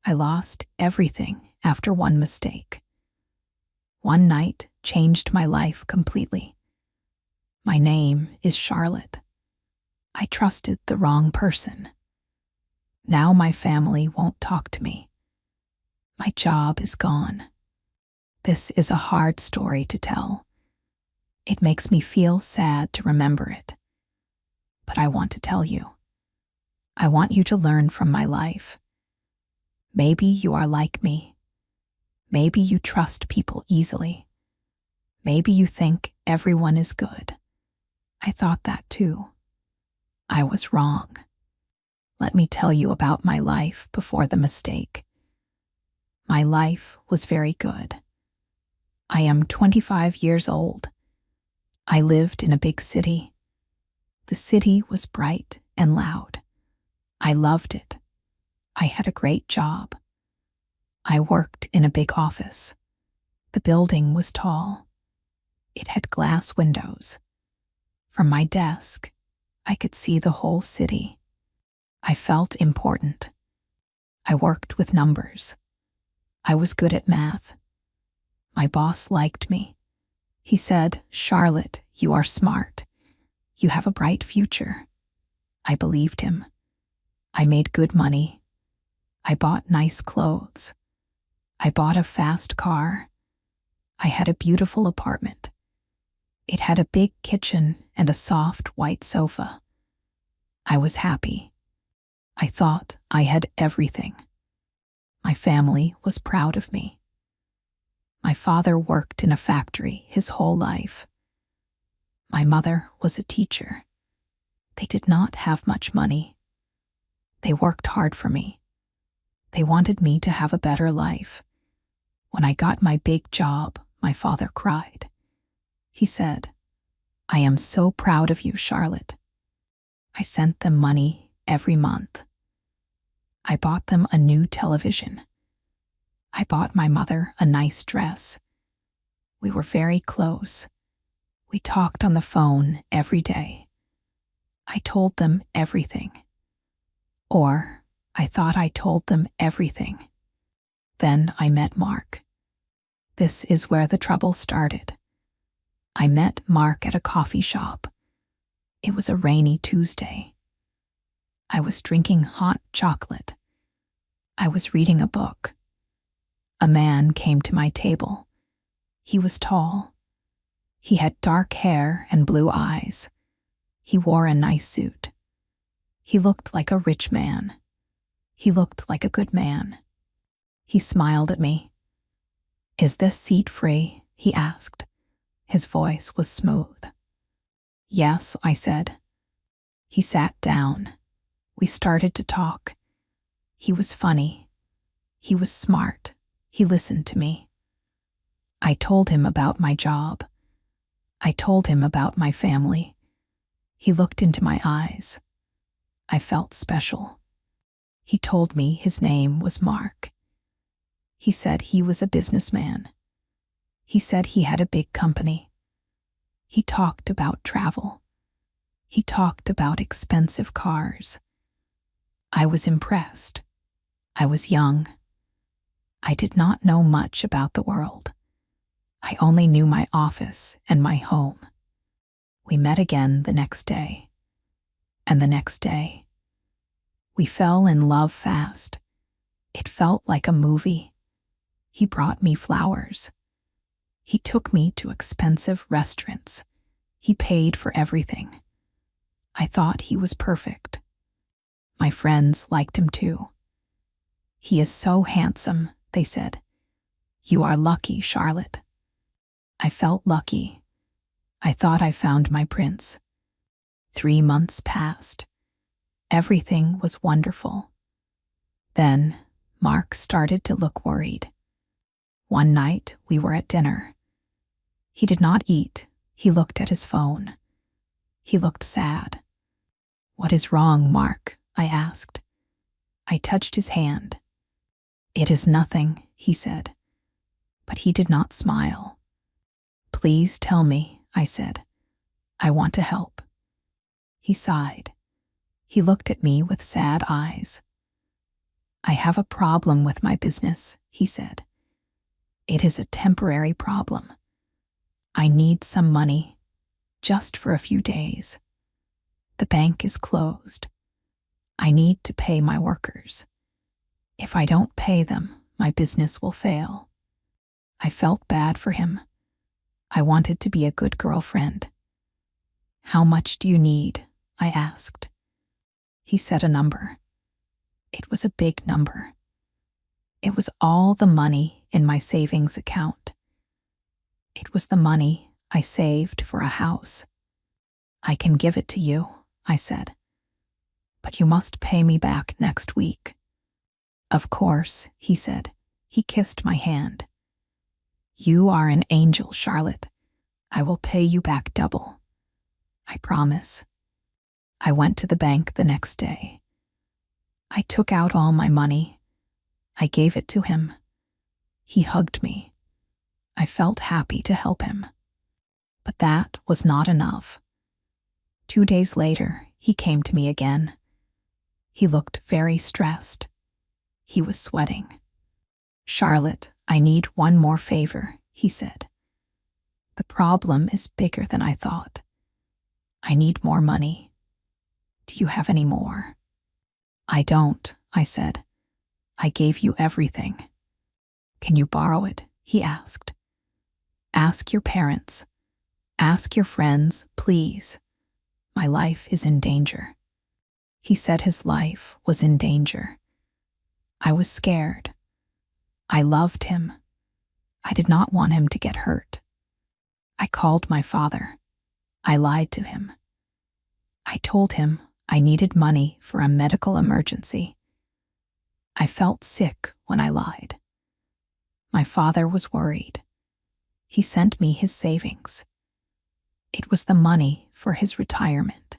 I lost everything after one mistake. One night changed my life completely. My name is Charlotte. I trusted the wrong person. Now my family won't talk to me. My job is gone. This is a hard story to tell. It makes me feel sad to remember it. But I want to tell you. I want you to learn from my life. Maybe you are like me. Maybe you trust people easily. Maybe you think everyone is good. I thought that too. I was wrong. Let me tell you about my life before the mistake. My life was very good. I am 25 years old. I lived in a big city. The city was bright and loud. I loved it. I had a great job. I worked in a big office. The building was tall. It had glass windows. From my desk, I could see the whole city. I felt important. I worked with numbers. I was good at math. My boss liked me. He said, "Charlotte, you are smart. You have a bright future." I believed him. I made good money. I bought nice clothes. I bought a fast car. I had a beautiful apartment. It had a big kitchen and a soft white sofa. I was happy. I thought I had everything. My family was proud of me. My father worked in a factory his whole life. My mother was a teacher. They did not have much money. They worked hard for me. They wanted me to have a better life. When I got my big job, my father cried. He said, "I am so proud of you, Charlotte." I sent them money every month. I bought them a new television. I bought my mother a nice dress. We were very close. We talked on the phone every day. I told them everything. Or I thought I told them everything. Then I met Mark. This is where the trouble started. I met Mark at a coffee shop. It was a rainy Tuesday. I was drinking hot chocolate. I was reading a book. A man came to my table. He was tall. He had dark hair and blue eyes. He wore a nice suit. He looked like a rich man. He looked like a good man. He smiled at me. "Is this seat free?" he asked. His voice was smooth. "Yes," I said. He sat down. We started to talk. He was funny. He was smart. He listened to me. I told him about my job. I told him about my family. He looked into my eyes. I felt special. He told me his name was Mark. He said he was a businessman. He said he had a big company. He talked about travel. He talked about expensive cars. I was impressed. I was young. I did not know much about the world. I only knew my office and my home. We met again the next day. And the next day. We fell in love fast. It felt like a movie. He brought me flowers. He took me to expensive restaurants. He paid for everything. I thought he was perfect. My friends liked him too. "He is so handsome," they said. "You are lucky, Charlotte." I felt lucky. I thought I found my prince. 3 months passed. Everything was wonderful. Then Mark started to look worried. One night we were at dinner. He did not eat. He looked at his phone. He looked sad. "What is wrong, Mark?" I asked. I touched his hand. "It is nothing," he said. But he did not smile. "Please tell me," I said. "I want to help." He sighed. He looked at me with sad eyes. I have a problem with my business, he said. It is a temporary problem. I need some money, just for a few days. The bank is closed. I need to pay my workers. If I don't pay them, my business will fail. I felt bad for him. I wanted to be a good girlfriend. How much do you need? I asked. He said a number. It was a big number. It was all the money in my savings account. It was the money I saved for a house. I can give it to you, I said. But you must pay me back next week. Of course, he said. He kissed my hand. You are an angel, Charlotte. I will pay you back double. I promise. I went to the bank the next day. I took out all my money. I gave it to him. He hugged me. I felt happy to help him. But that was not enough. 2 days later, he came to me again. He looked very stressed. He was sweating. Charlotte, I need one more favor, he said. The problem is bigger than I thought. I need more money. Do you have any more? I don't, I said. I gave you everything. Can you borrow it? He asked. Ask your parents. Ask your friends, please. My life is in danger. He said his life was in danger. I was scared. I loved him. I did not want him to get hurt. I called my father. I lied to him. I told him I needed money for a medical emergency. I felt sick when I lied. My father was worried. He sent me his savings. It was the money for his retirement.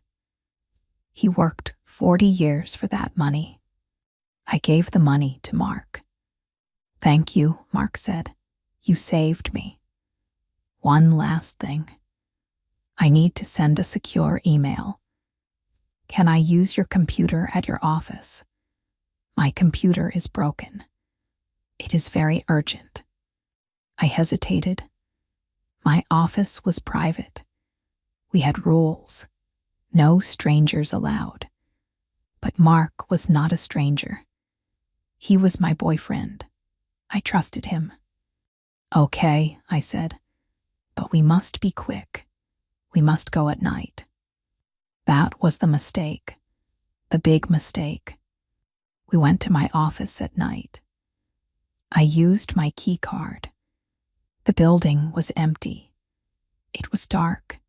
He worked 40 years for that money. I gave the money to Mark. Thank you, Mark said. You saved me. One last thing. I need to send a secure email. Can I use your computer at your office? My computer is broken. It is very urgent. I hesitated. My office was private. We had rules. No strangers allowed. But Mark was not a stranger. He was my boyfriend. I trusted him. Okay, I said, but we must be quick. We must go at night. That was the mistake. The big mistake. We went to my office at night. I used my key card. The building was empty. It was dark.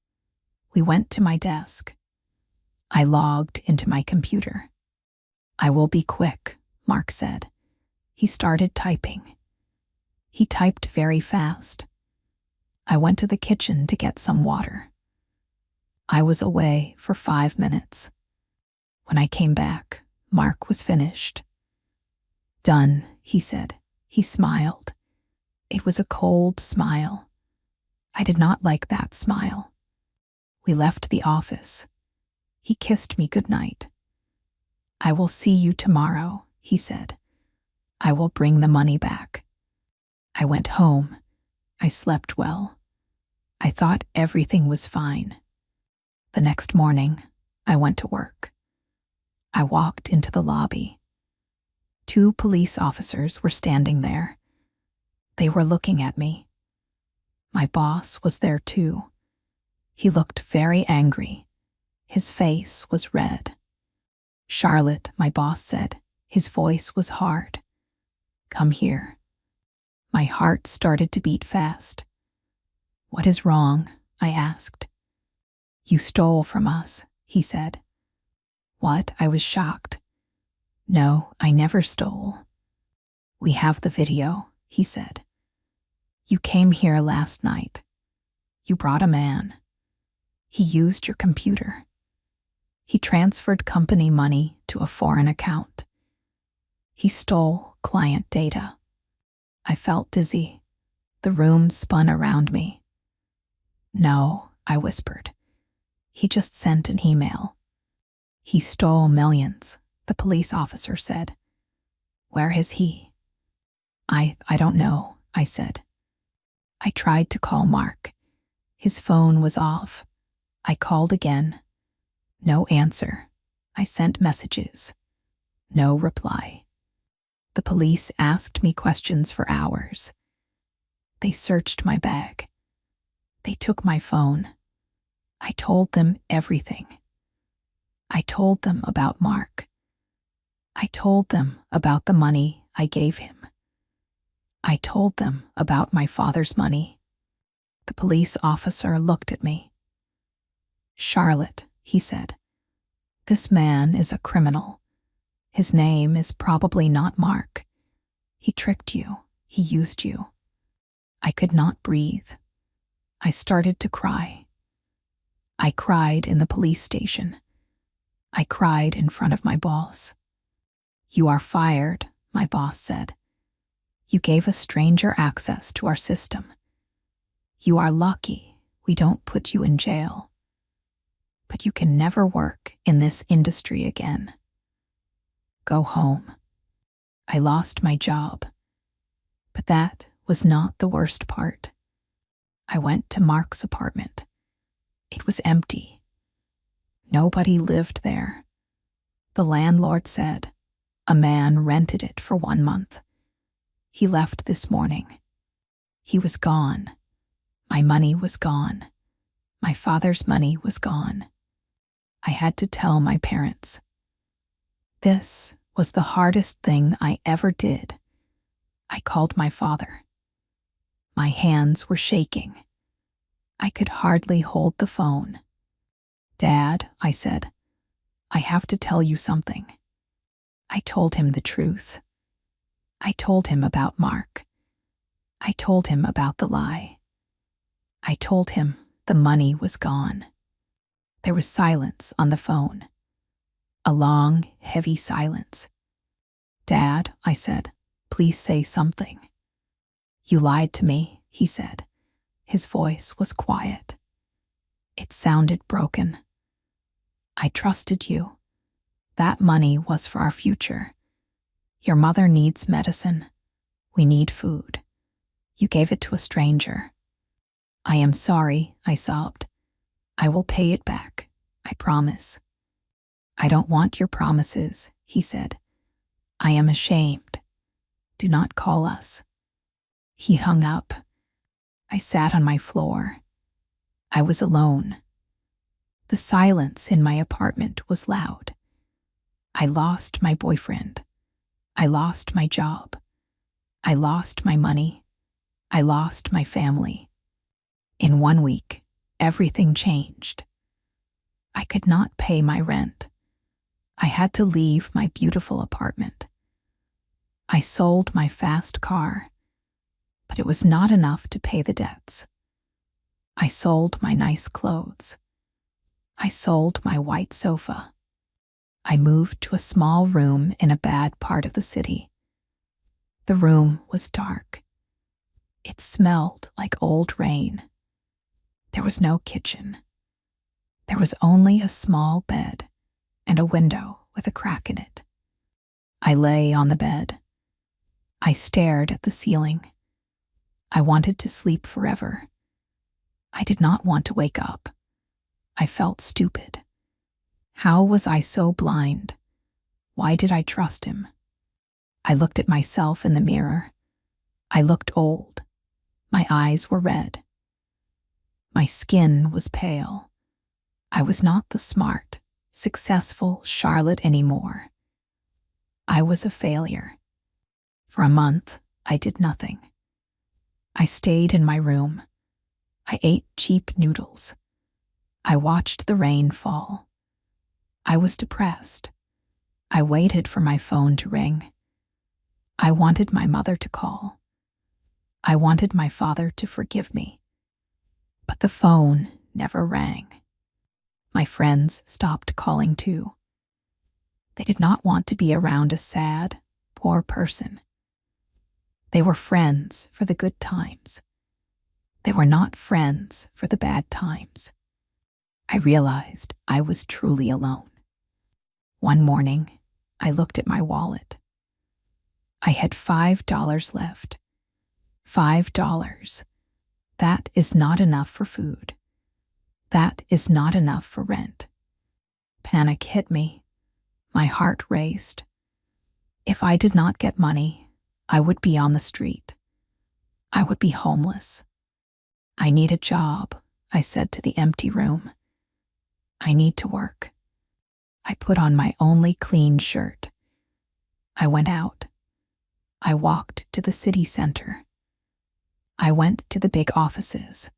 We went to my desk. I logged into my computer. I will be quick, Mark said. He started typing. He typed very fast. I went to the kitchen to get some water. I was away for 5 minutes. When I came back, Mark was finished. Done, he said. He smiled. It was a cold smile. I did not like that smile. We left the office. He kissed me goodnight. I will see you tomorrow, he said. I will bring the money back. I went home. I slept well. I thought everything was fine. The next morning, I went to work. I walked into the lobby. 2 police officers were standing there. They were looking at me. My boss was there too. He looked very angry. His face was red. Charlotte, my boss said. His voice was hard. Come here. My heart started to beat fast. What is wrong? I asked. You stole from us, he said. What? I was shocked. No, I never stole. We have the video, he said. You came here last night. You brought a man. He used your computer. He transferred company money to a foreign account. He stole client data. I felt dizzy. The room spun around me. No, I whispered. He just sent an email. He stole millions, the police officer said. Where is he? I don't know, I said. I tried to call Mark. His phone was off. I called again. No answer. I sent messages. No reply. The police asked me questions for hours. They searched my bag. They took my phone. I told them everything. I told them about Mark. I told them about the money I gave him. I told them about my father's money. The police officer looked at me. Charlotte, he said, this man is a criminal. His name is probably not Mark. He tricked you. He used you. I could not breathe. I started to cry. I cried in the police station. I cried in front of my boss. You are fired, my boss said. You gave a stranger access to our system. You are lucky we don't put you in jail. But you can never work in this industry again. Go home. I lost my job. But that was not the worst part. I went to Mark's apartment. It was empty. Nobody lived there. The landlord said a man rented it for 1 month. He left this morning. He was gone. My money was gone. My father's money was gone. I had to tell my parents. This was the hardest thing I ever did. I called my father. My hands were shaking. I could hardly hold the phone. Dad, I said, I have to tell you something. I told him the truth. I told him about Mark. I told him about the lie. I told him the money was gone. There was silence on the phone. A long, heavy silence. Dad, I said, please say something. You lied to me, he said. His voice was quiet. It sounded broken. I trusted you. That money was for our future. Your mother needs medicine. We need food. You gave it to a stranger. I am sorry, I sobbed. I will pay it back. I promise. I don't want your promises, he said. I am ashamed. Do not call us. He hung up. I sat on my floor. I was alone. The silence in my apartment was loud. I lost my boyfriend. I lost my job. I lost my money. I lost my family. In 1 week, everything changed. I could not pay my rent. I had to leave my beautiful apartment. I sold my fast car, but it was not enough to pay the debts. I sold my nice clothes. I sold my white sofa. I moved to a small room in a bad part of the city. The room was dark. It smelled like old rain. There was no kitchen. There was only a small bed and a window with a crack in it. I lay on the bed. I stared at the ceiling. I wanted to sleep forever. I did not want to wake up. I felt stupid. How was I so blind? Why did I trust him? I looked at myself in the mirror. I looked old. My eyes were red. My skin was pale. I was not the smart, successful Charlotte anymore. I was a failure. For a month, I did nothing. I stayed in my room. I ate cheap noodles. I watched the rain fall. I was depressed. I waited for my phone to ring. I wanted my mother to call. I wanted my father to forgive me. But the phone never rang. My friends stopped calling too. They did not want to be around a sad, poor person. They were friends for the good times. They were not friends for the bad times. I realized I was truly alone. One morning, I looked at my wallet. I had $5 left. $5. That is not enough for food. That is not enough for rent. Panic hit me. My heart raced. If I did not get money, I would be on the street. I would be homeless. I need a job, I said to the empty room. I need to work. I put on my only clean shirt. I went out. I walked to the city center. I went to the big offices.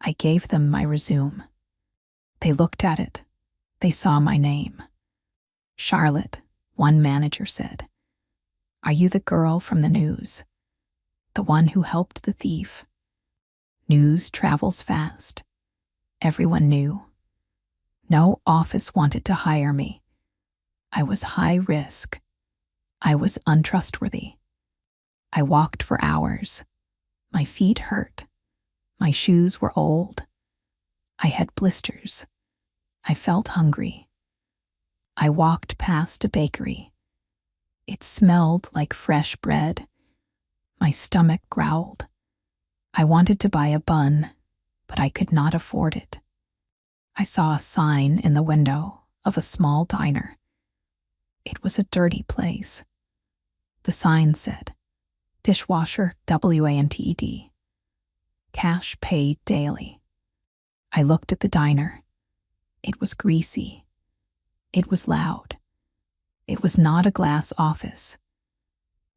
I gave them my resume. They looked at it. They saw my name. Charlotte, one manager said. Are you the girl from the news? The one who helped the thief? News travels fast. Everyone knew. No office wanted to hire me. I was high risk. I was untrustworthy. I walked for hours. My feet hurt. My shoes were old. I had blisters. I felt hungry. I walked past a bakery. It smelled like fresh bread. My stomach growled. I wanted to buy a bun, but I could not afford it. I saw a sign in the window of a small diner. It was a dirty place. The sign said, Dishwasher WANTED. Cash paid daily. I looked at the diner. It was greasy. It was loud. It was not a glass office.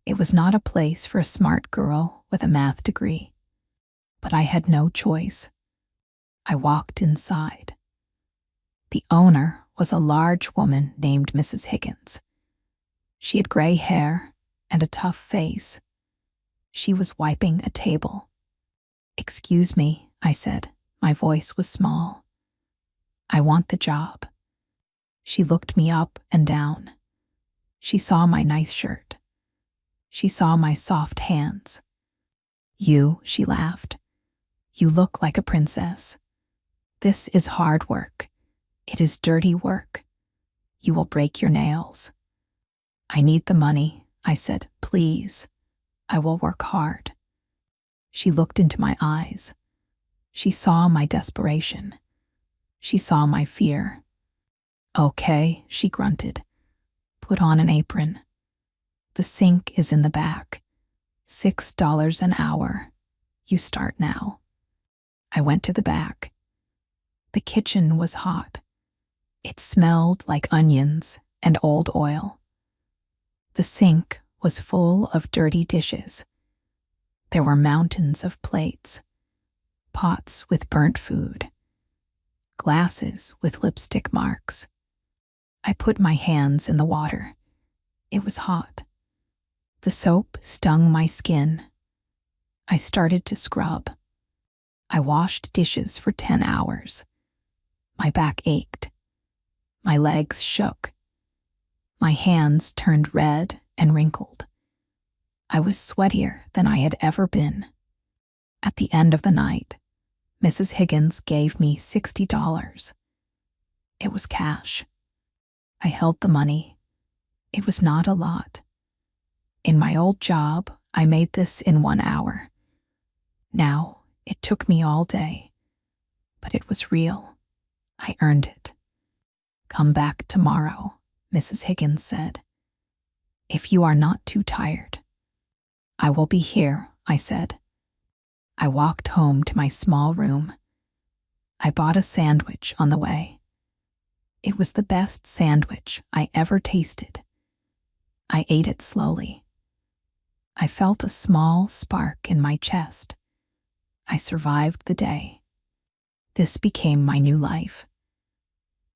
It was not a place for a smart girl with a math degree. But I had no choice. I walked inside. The owner was a large woman named Mrs. Higgins. She had gray hair and a tough face. She was wiping a table. Excuse me, I said. My voice was small. I want the job. She looked me up and down. She saw my nice shirt. She saw my soft hands. You, she laughed. You look like a princess. This is hard work. It is dirty work. You will break your nails. I need the money, I said. Please. I will work hard. She looked into my eyes. She saw my desperation. She saw my fear. Okay, she grunted. Put on an apron. The sink is in the back. $6 an hour. You start now. I went to the back. The kitchen was hot. It smelled like onions and old oil. The sink was full of dirty dishes. There were mountains of plates, pots with burnt food, glasses with lipstick marks. I put my hands in the water. It was hot. The soap stung my skin. I started to scrub. I washed dishes for 10 hours. My back ached. My legs shook. My hands turned red and wrinkled. I was sweatier than I had ever been. At the end of the night, Mrs. Higgins gave me $60. It was cash. I held the money. It was not a lot. In my old job, I made this in 1 hour. Now, it took me all day. But it was real. I earned it. Come back tomorrow, Mrs. Higgins said. If you are not too tired. I will be here, I said. I walked home to my small room. I bought a sandwich on the way. It was the best sandwich I ever tasted. I ate it slowly. I felt a small spark in my chest. I survived the day. This became my new life.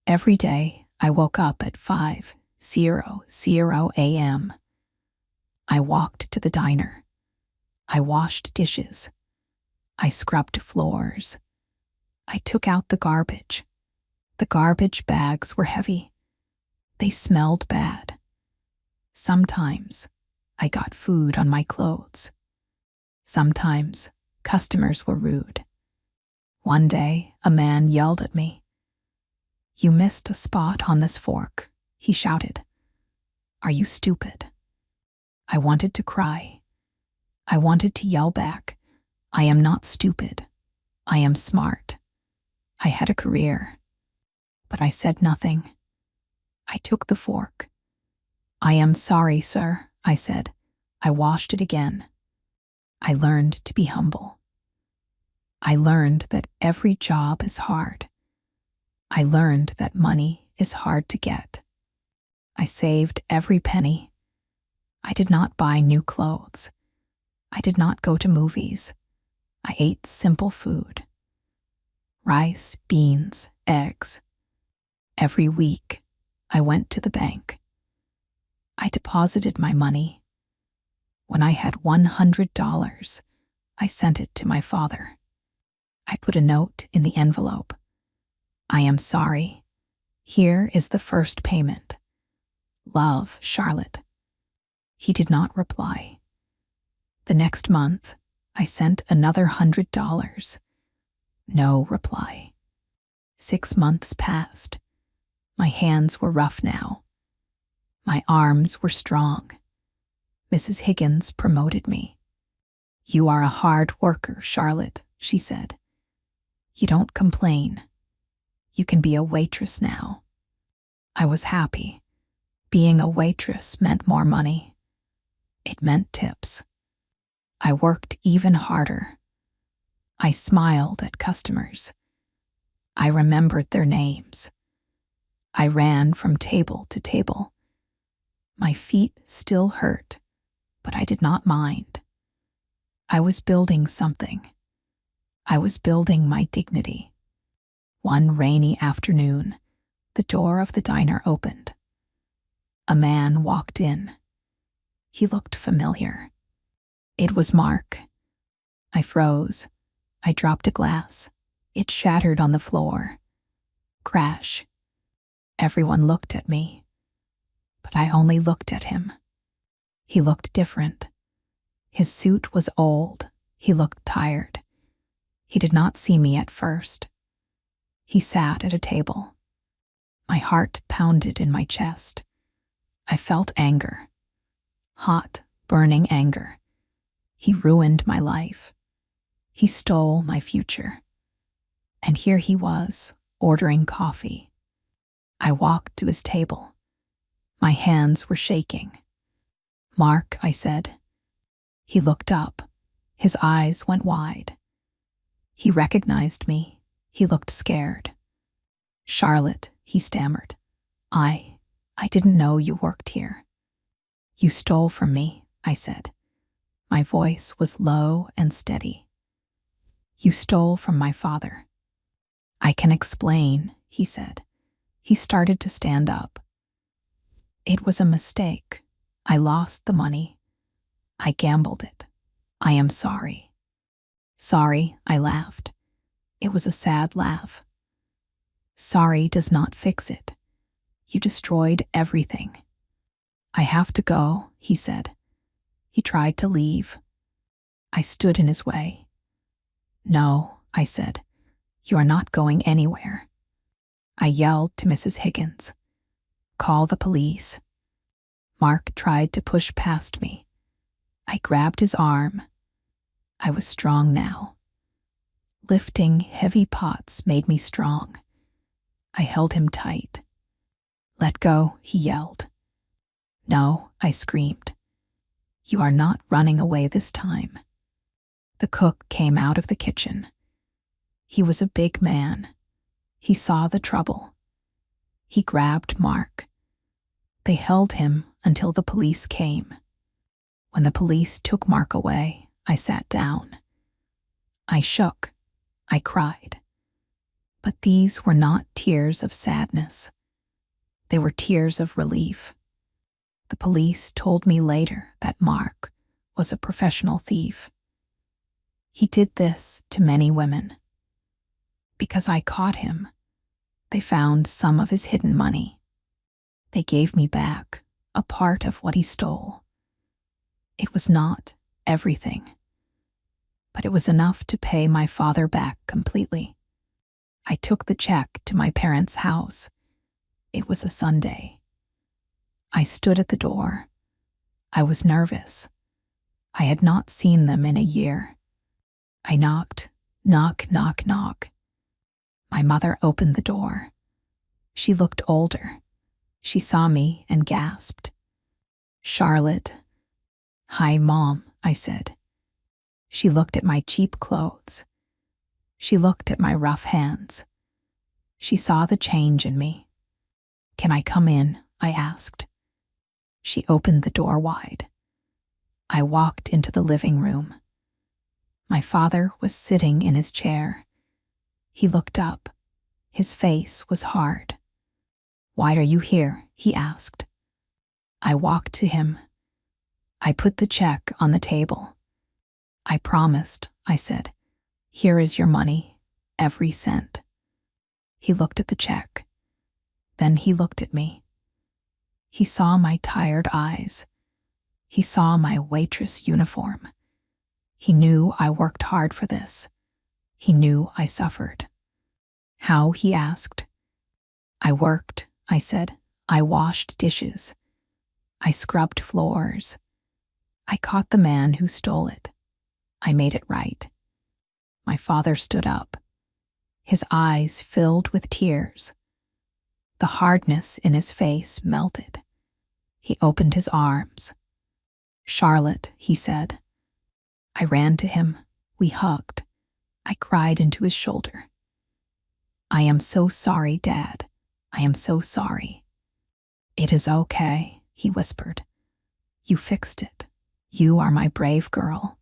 Every day, I woke up at 5:00 a.m. I walked to the diner. I washed dishes. I scrubbed floors. I took out the garbage. The garbage bags were heavy. They smelled bad. Sometimes, I got food on my clothes. Sometimes, customers were rude. One day, a man yelled at me. You missed a spot on this fork, he shouted. Are you stupid? I wanted to cry. I wanted to yell back, I am not stupid. I am smart. I had a career. But I said nothing. I took the fork. I am sorry, sir, I said. I washed it again. I learned to be humble. I learned that every job is hard. I learned that money is hard to get. I saved every penny. I did not buy new clothes. I did not go to movies. I ate simple food. Rice, beans, eggs. Every week, I went to the bank. I deposited my money. When I had $100, I sent it to my father. I put a note in the envelope. I am sorry. Here is the first payment. Love, Charlotte. He did not reply. The next month, I sent another $100. No reply. 6 months passed. My hands were rough now. My arms were strong. Mrs. Higgins promoted me. You are a hard worker, Charlotte, she said. You don't complain. You can be a waitress now. I was happy. Being a waitress meant more money. It meant tips. I worked even harder. I smiled at customers. I remembered their names. I ran from table to table. My feet still hurt, but I did not mind. I was building something. I was building my dignity. One rainy afternoon, the door of the diner opened. A man walked in. He looked familiar. It was Mark. I froze. I dropped a glass. It shattered on the floor. Crash. Everyone looked at me, but I only looked at him. He looked different. His suit was old. He looked tired. He did not see me at first. He sat at a table. My heart pounded in my chest. I felt anger. Hot, burning anger. He ruined my life. He stole my future. And here he was, ordering coffee. I walked to his table. My hands were shaking. Mark, I said. He looked up. His eyes went wide. He recognized me. He looked scared. Charlotte, he stammered. I didn't know you worked here. You stole from me, I said. My voice was low and steady. You stole from my father. I can explain, he said. He started to stand up. It was a mistake. I lost the money. I gambled it. I am sorry. Sorry, I laughed. It was a sad laugh. Sorry does not fix it. You destroyed everything. I have to go, he said. He tried to leave. I stood in his way. No, I said. You are not going anywhere. I yelled to Mrs. Higgins. Call the police. Mark tried to push past me. I grabbed his arm. I was strong now. Lifting heavy pots made me strong. I held him tight. Let go, he yelled. No, I screamed. You are not running away this time. The cook came out of the kitchen. He was a big man. He saw the trouble. He grabbed Mark. They held him until the police came. When the police took Mark away, I sat down. I shook. I cried. But these were not tears of sadness. They were tears of relief. The police told me later that Mark was a professional thief. He did this to many women. Because I caught him, they found some of his hidden money. They gave me back a part of what he stole. It was not everything, but it was enough to pay my father back completely. I took the check to my parents' house. It was a Sunday. I stood at the door. I was nervous. I had not seen them in a year. I knocked. Knock, knock, knock. My mother opened the door. She looked older. She saw me and gasped. "Charlotte." "Hi, Mom," I said. She looked at my cheap clothes. She looked at my rough hands. She saw the change in me. "Can I come in?" I asked. She opened the door wide. I walked into the living room. My father was sitting in his chair. He looked up. His face was hard. "Why are you here?" he asked. I walked to him. I put the check on the table. "I promised," I said. "Here is your money, every cent." He looked at the check. Then he looked at me. He saw my tired eyes. He saw my waitress uniform. He knew I worked hard for this. He knew I suffered. "How?" he asked. "I worked," I said. "I washed dishes. I scrubbed floors. I caught the man who stole it. I made it right." My father stood up. His eyes filled with tears. The hardness in his face melted. He opened his arms. "Charlotte," he said. I ran to him. We hugged. I cried into his shoulder. "I am so sorry, Dad. I am so sorry." "It is okay," he whispered. "You fixed it. You are my brave girl."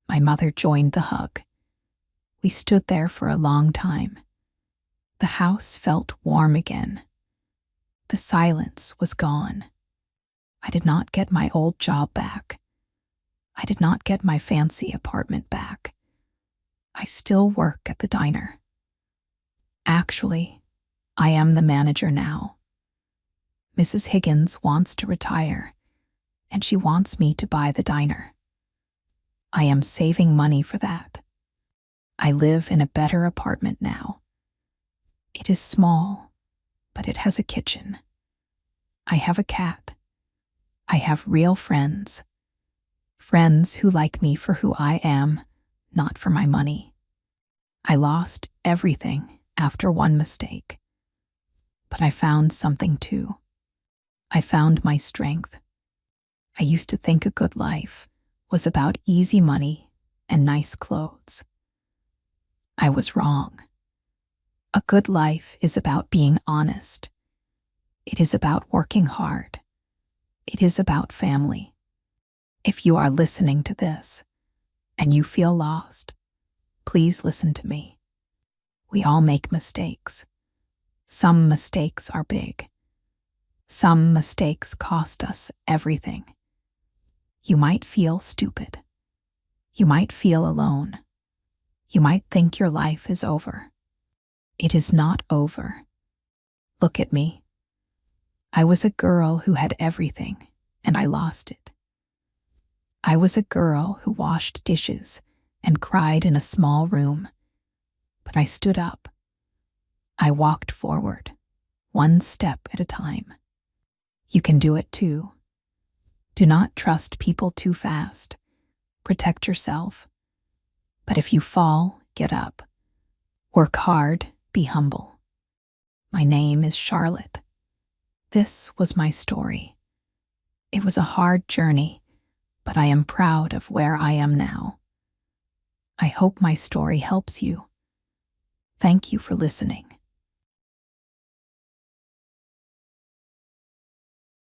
My mother joined the hug. We stood there for a long time. The house felt warm again. The silence was gone. I did not get my old job back. I did not get my fancy apartment back. I still work at the diner. Actually, I am the manager now. Mrs. Higgins wants to retire, and she wants me to buy the diner. I am saving money for that. I live in a better apartment now. It is small, but it has a kitchen. I have a cat. I have real friends. Friends who like me for who I am, not for my money. I lost everything after one mistake. But I found something too. I found my strength. I used to think a good life was about easy money and nice clothes. I was wrong. A good life is about being honest. It is about working hard. It is about family. If you are listening to this and you feel lost, please listen to me. We all make mistakes. Some mistakes are big. Some mistakes cost us everything. You might feel stupid. You might feel alone. You might think your life is over. It is not over. Look at me. I was a girl who had everything, and I lost it. I was a girl who washed dishes and cried in a small room, but I stood up. I walked forward, one step at a time. You can do it too. Do not trust people too fast. Protect yourself. But if you fall, get up. Work hard, be humble. My name is Charlotte. This was my story. It was a hard journey, but I am proud of where I am now. I hope my story helps you. Thank you for listening.